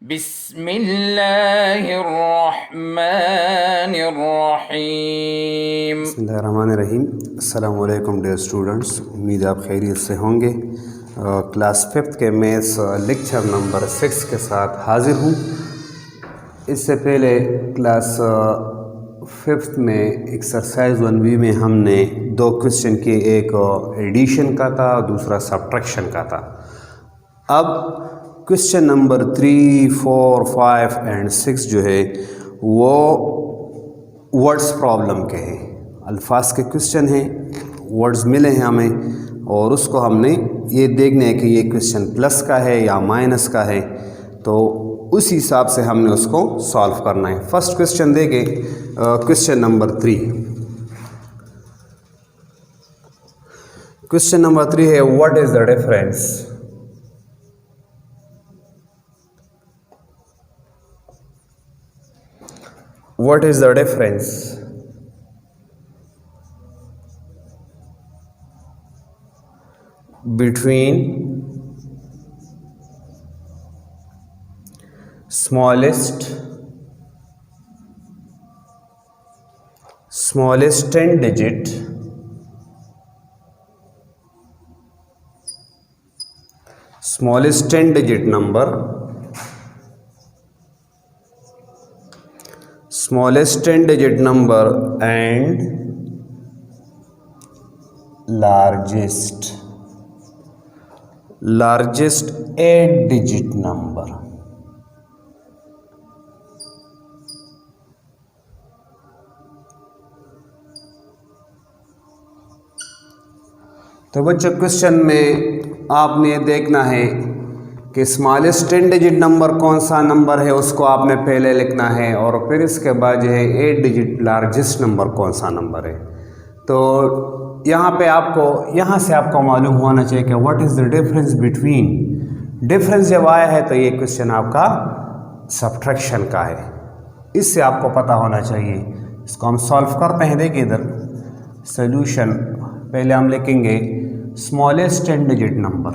बिस्मिल्लाहिर्रहमानिर्रहीम। बिस्मिल्लाहिर्रहमानिर्रहीम। अस्सलाम वालेकुम डियर स्टूडेंट्स, उम्मीद आप खैरियत से होंगे। क्लास 5th के मैथ्स लेक्चर नंबर 6 के साथ हाजिर हूँ। इससे पहले क्लास 5th में एक्सरसाइज 1B में हमने दो क्वेश्चन किए, एक एडिशन का था, दूसरा सब्ट्रैक्शन का था। अब क्वेश्चन नंबर 3, 4, 5 एंड 6 जो है वो वर्ड्स प्रॉब्लम के हैं, अल्फाज के क्वेश्चन हैं, वर्ड्स मिले हैं हमें और उसको हमने ये देखना है कि ये क्वेश्चन प्लस का है या माइनस का है, तो उस हिसाब से हमने उसको सॉल्व करना है। फर्स्ट क्वेश्चन देखें, क्वेश्चन नंबर 3। क्वेश्चन नंबर 3 है, what is the difference What is the difference between smallest 10 digit number, smallest 10 digit number and largest 8 digit number? तो बच्चों, क्वेश्चन में आपने देखना है कि स्मॉलेस्ट 10 डिजिट नंबर कौन सा नंबर है, उसको आपने पहले लिखना है और फिर इसके बाद जो है 8 डिजिट लार्जेस्ट नंबर कौन सा नंबर है। तो यहाँ पे आपको यहाँ से आपको मालूम होना चाहिए कि what is the difference between. Difference जब आया है तो ये क्वेश्चन आपका सब्ट्रैक्शन का है, इससे आपको पता होना चाहिए। इसको हम सॉल्व करते हैं। देखिए इधर सोल्यूशन, पहले हम लिखेंगे smallest 10 digit number,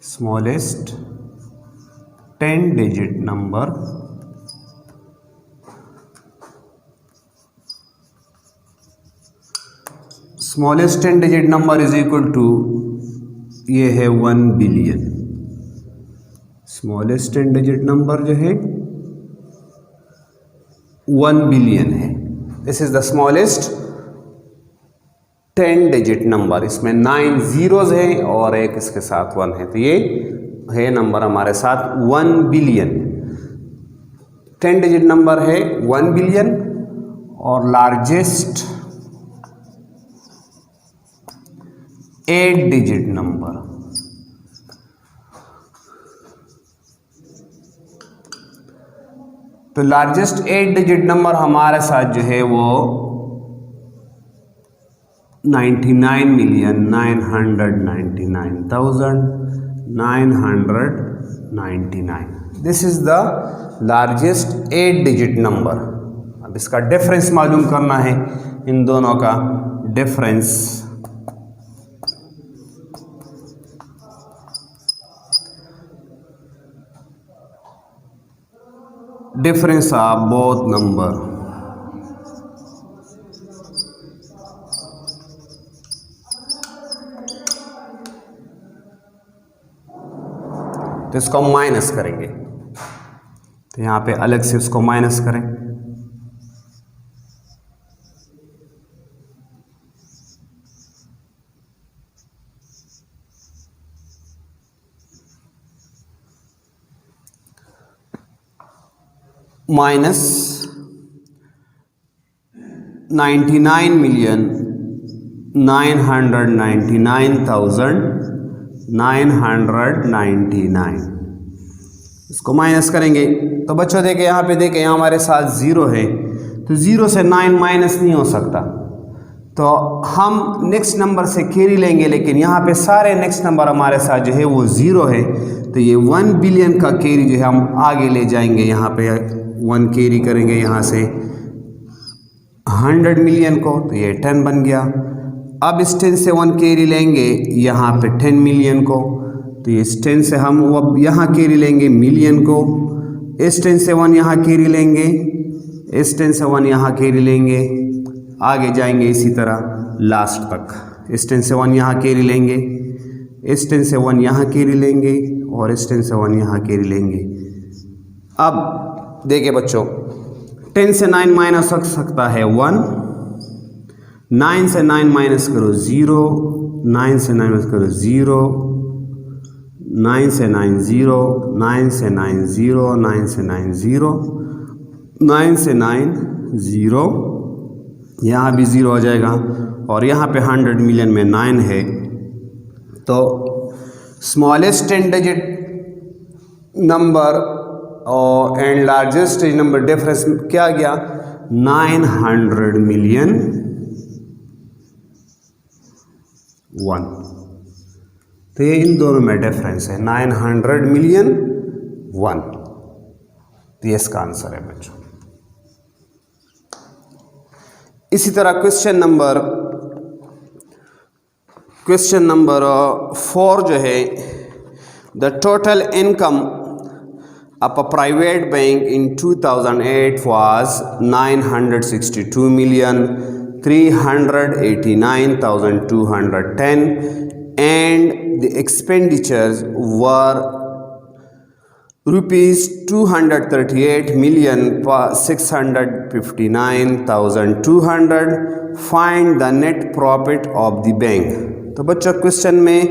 smallest 10 digit number smallest 10 digit number is equal to, ये है 1 बिलियन। स्मॉलेस्ट 10 डिजिट नंबर जो है 1 बिलियन है। This is the smallest 10 digit number. इसमें 9 जीरोज हैं और एक इसके साथ 1 है, तो ये है नंबर हमारे साथ 1 बिलियन। 10 डिजिट नंबर है 1 बिलियन और लार्जेस्ट 8 डिजिट नंबर। तो लार्जेस्ट 8 डिजिट नंबर हमारे साथ जो है वो 99,999,999। This is the largest 8 digit number. अब इसका डिफरेंस मालूम करना है, इन दोनों का difference. Difference of both number. तो इसको हम माइनस करेंगे, तो यहाँ पे अलग से इसको माइनस करें। माइनस 99,999,999, इसको माइनस करेंगे। तो बच्चों देखें, यहाँ पे देखें, यहाँ हमारे साथ 0 है, तो 0 से 9 माइनस नहीं हो सकता, तो हम नेक्स्ट नंबर से कैरी लेंगे, लेकिन यहाँ पे सारे नेक्स्ट नंबर हमारे साथ जो है वो 0 है, तो ये 1 बिलियन का कैरी जो है हम आगे ले जाएंगे। यहाँ पे 1 कैरी करेंगे यहाँ से 100 मिलियन को, तो ये 10 बन गया। अब इस 10 से 1 कैरी लेंगे यहाँ पे 10 मिलियन को, तो इस 10 से हम अब यहाँ कैरी लेंगे मिलियन को, इस 10 से 1 यहाँ कैरी लेंगे, इस 10 से 1 यहाँ कैरी लेंगे, आगे जाएंगे इसी तरह लास्ट तक। इस 10 से 1 यहाँ कैरी लेंगे, इस 10 से 1 यहाँ कैरी लेंगे और इस 10 से 1 यहाँ कैरी लेंगे। अब देखिए बच्चों, 10 से 9 माइनस हो सकता है 1, 9 से 9 माइनस करो 0, 9 से 9 माइनस करो 0, 9 से 9 0, 9 से 9 0, 9 से 9 0, 9 से 9 0, यहाँ भी 0 हो जाएगा और यहाँ पे 100 मिलियन में 9 है, तो स्मॉलेस्ट 10 डिजिट नंबर और एंड लार्जेस्ट नंबर डिफरेंस क्या आ गया 900 मिलियन 1। तो ये इन दोनों में डिफरेंस है 900 मिलियन 1। तो ये इसका आंसर है बच्चों। इसी तरह क्वेश्चन नंबर 4 जो है, the total income of a private bank in 2008 was 962,389,210 and the expenditures were rupees 238,659,200. Find the net profit of the bank. तो बच्चों क्वेश्चन में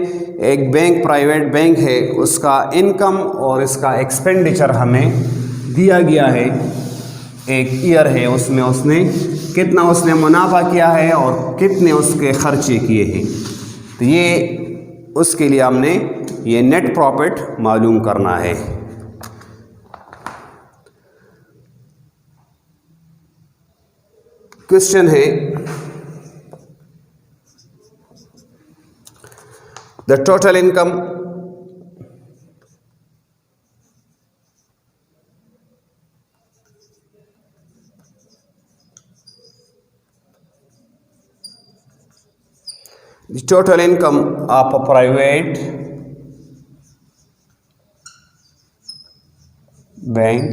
एक बैंक प्राइवेट बैंक है, उसका इनकम और इसका एक्सपेंडिचर हमें दिया गया है, एक ईयर है उसमें उसने कितना उसने मुनाफा किया है और कितने उसके खर्चे किए हैं। तो ये उसके लिए हमने ये नेट प्रॉफिट मालूम करना है। क्वेश्चन है the total income of a private bank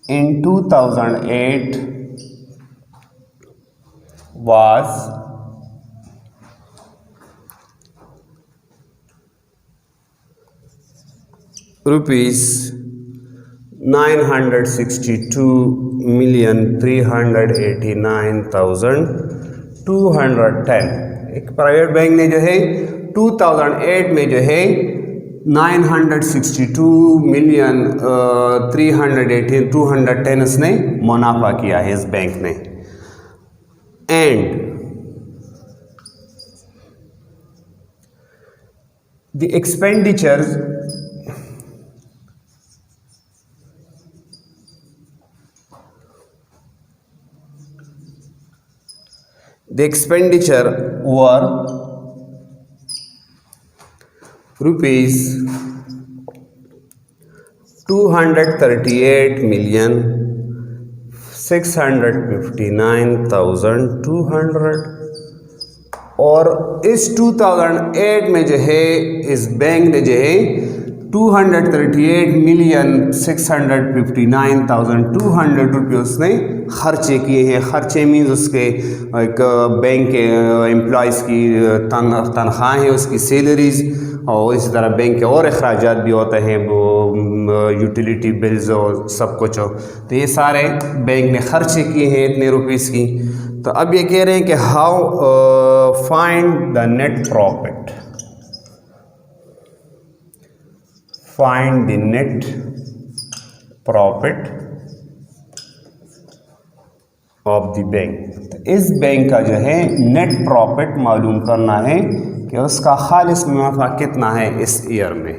in 2008 was rupees 962,389,210। एक प्राइवेट बैंक ने जो है 2008 में जो है 962,318,210 इसने मुनाफा किया है इस बैंक ने। And the expenditures were rupees 238,659,200 और इस 2008 में जो है इस बैंक ने जो है 238,659,200 रुपये उसने खर्चे किए हैं। खर्चे मीन्स उसके एक बैंक के एम्प्लॉयज़ की तनख्वाह है, उसकी सैलरीज़, और इसी तरह बैंक के और अखराजात भी होते हैं, वो यूटिलिटी बिल्स और सब कुछ हो। तो ये सारे बैंक ने खर्चे किए हैं इतने रुपीस की। तो अब ये कह रहे हैं कि how find the net profit, find the net profit of the bank. तो इस बैंक का जो है नेट प्रॉफिट मालूम करना है कि उसका खालिस मुनाफा कितना है इस ईयर में।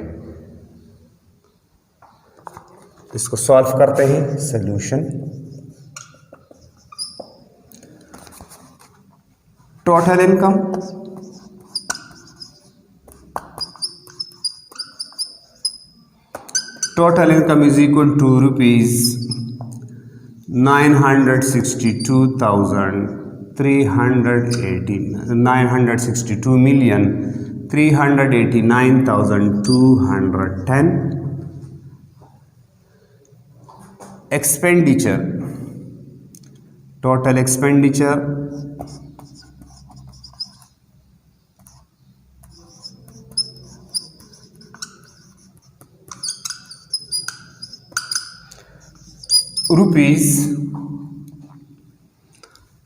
इसको सॉल्व करते हैं। Solution, total income is equal to rupees 962,389,210 989,210 expenditure, total expenditure rupees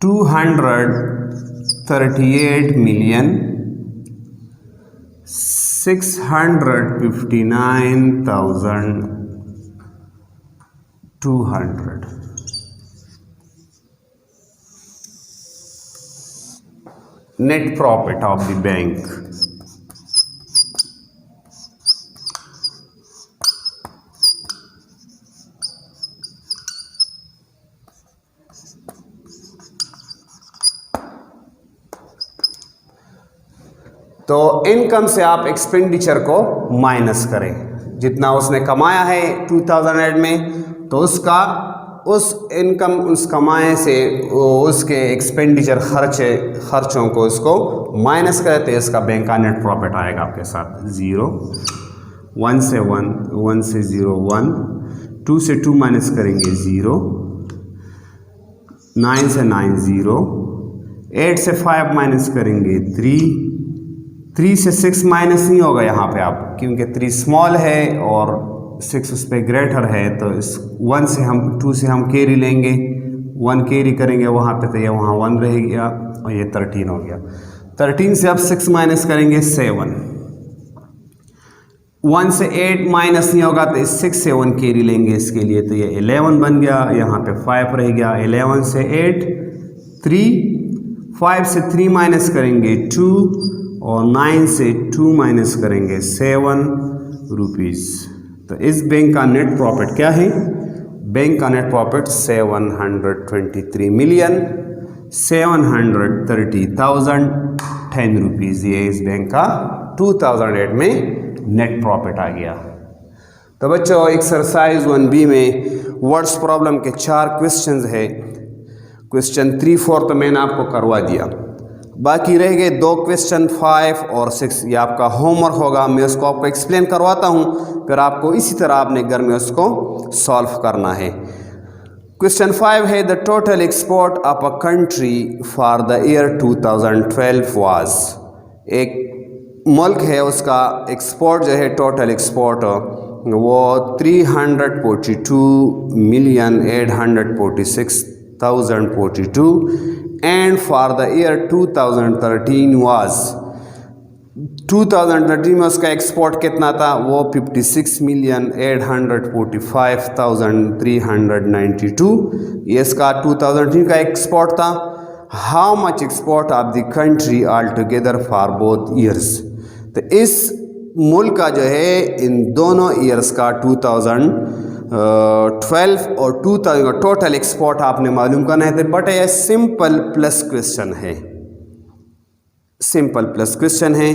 238,659,200. Net profit of the bank. तो इनकम से आप एक्सपेंडिचर को माइनस करें, जितना उसने कमाया है 2008 में, तो उसका उस इनकम उस कमाए से उसके एक्सपेंडिचर खर्चों को उसको माइनस करें, तो इसका बैंक का नेट प्रॉफिट आएगा आपके साथ 0, 1 से 1, 1 से 0, 1, 2 से 2 माइनस करेंगे 0, 9 से 9 0, 8 से 5 माइनस करेंगे 3 से 6 माइनस नहीं होगा यहाँ पे आप, क्योंकि 3 स्मॉल है और 6 उस पर ग्रेटर है, तो इस 1 से हम 2 से हम कैरी लेंगे, 1 कैरी करेंगे वहाँ पे, तो ये वहाँ 1 रह गया और ये 13 हो गया। 13 से अब 6 माइनस करेंगे 7, 1 से 8 माइनस नहीं होगा, तो इस 6 से 1 कैरी लेंगे इसके लिए, तो ये 11 बन गया, यहाँ पे 5 रह गया। 11 से 8 3, 5 से 3 माइनस करेंगे 2 और 9 से 2 माइनस करेंगे 7 रुपीज़। तो इस बैंक का नेट प्रॉफिट क्या है? बैंक का नेट प्रॉफिट 723,730,010 रुपीज़, ये इस बैंक का 2008 में नेट प्रॉफिट आ गया। तो बच्चों एक्सरसाइज 1B में वर्ड्स प्रॉब्लम के 4 क्वेश्चंस है। क्वेश्चन 3, 4 तो मैंने आपको करवा दिया, बाकी रह गए 2 क्वेश्चन 5 और 6, ये आपका होमवर्क होगा। मैं उसको आपको एक्सप्लेन करवाता हूँ, फिर आपको इसी तरह अपने घर में उसको सॉल्व करना है। क्वेश्चन 5 है the total export of a country for the year 2012 was. एक मुल्क है उसका एक्सपोर्ट जो है टोटल एक्सपोर्ट वो 342,846,042 and for the year 2013 was 2013 में उसका एक्सपोर्ट कितना था? वो 56,845,392, ये इसका 2013 का एक्सपोर्ट था। How much export of the country all together for both years. तो इस मुल्क का जो है इन दोनों ईयर्स का 2012 और 2000 का टोटल एक्सपोर्ट आपने मालूम करना है। बट ये सिंपल प्लस क्वेश्चन है, सिंपल प्लस क्वेश्चन है।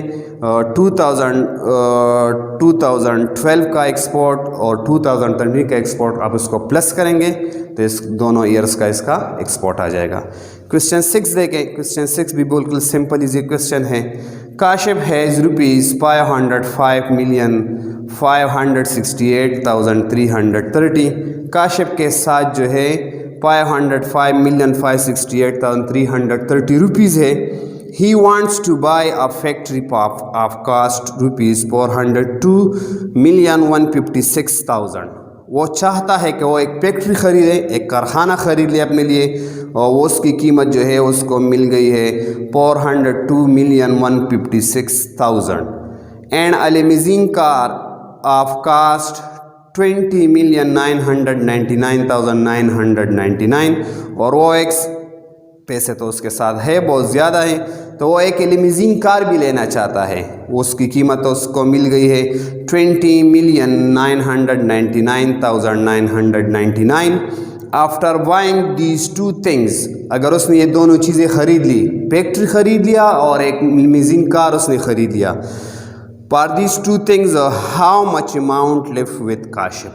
2012 का एक्सपोर्ट और 2013 का एक्सपोर्ट आप उसको प्लस करेंगे तो इस दोनों ईयर्स का इसका एक्सपोर्ट आ जाएगा। क्वेश्चन 6 देखें। क्वेश्चन 6 भी बिल्कुल सिंपल इजी क्वेश्चन है। काशिफ हैज़ ₹505,568,330। काशिफ के साथ जो है 505,568,330 रुपीज़ है। He wants to buy a factory of cost ₹402,156,000। वो चाहता है कि वो एक फैक्ट्री ख़रीदे, एक कारखाना ख़रीद ले अपने लिए, और वो उसकी कीमत जो है उसको मिल गई है 402,156,000। And a limousine car of cost 20,999,999, और वो एक पैसे तो उसके साथ है बहुत ज़्यादा है, तो वो एक लिमोजिन कार भी लेना चाहता है। उसकी कीमत तो उसको मिल गई है 20,999,999। आफ्टर बाइंग दीज 2 थिंग्स, अगर उसने ये दोनों चीज़ें ख़रीद ली, फैक्ट्री ख़रीद लिया और एक लिमोजिन कार उसने ख़रीद लिया, for these 2 things how much amount left with Kashif.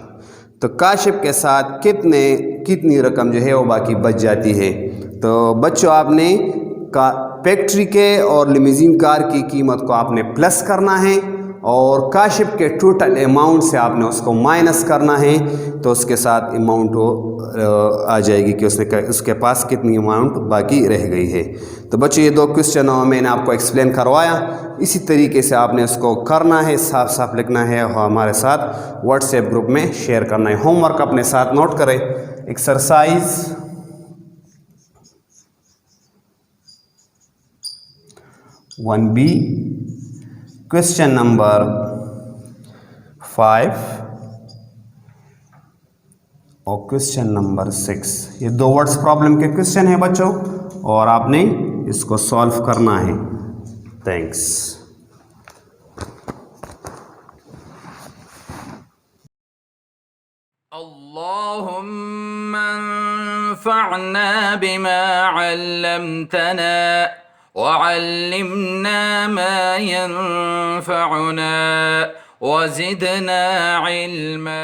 तो काशिफ के साथ कितनी रकम जो है वो बाकी बच जाती है। तो बच्चों आपने का फैक्ट्री के और लिमोजिन कार की कीमत को आपने प्लस करना है और काशिफ के टोटल अमाउंट से आपने उसको माइनस करना है, तो उसके साथ अमाउंट आ जाएगी कि उसके पास कितनी अमाउंट बाकी रह गई है। तो बच्चों ये 2 क्वेश्चन मैंने आपको एक्सप्लेन करवाया, इसी तरीके से आपने उसको करना है, साफ साफ लिखना है और हमारे साथ व्हाट्सएप ग्रुप में शेयर करना है। होमवर्क अपने साथ नोट करें। एक्सरसाइज 1B क्वेश्चन नंबर 5 और क्वेश्चन नंबर 6, ये 2 वर्ड्स प्रॉब्लम के क्वेश्चन है बच्चों और आपने इसको सॉल्व करना है। थैंक्स। अल्लाहुम्मा अंफ़अना बिमा अल्लमतना वअल्लिमना मा यंफ़अुना वज़िदना इल्मा।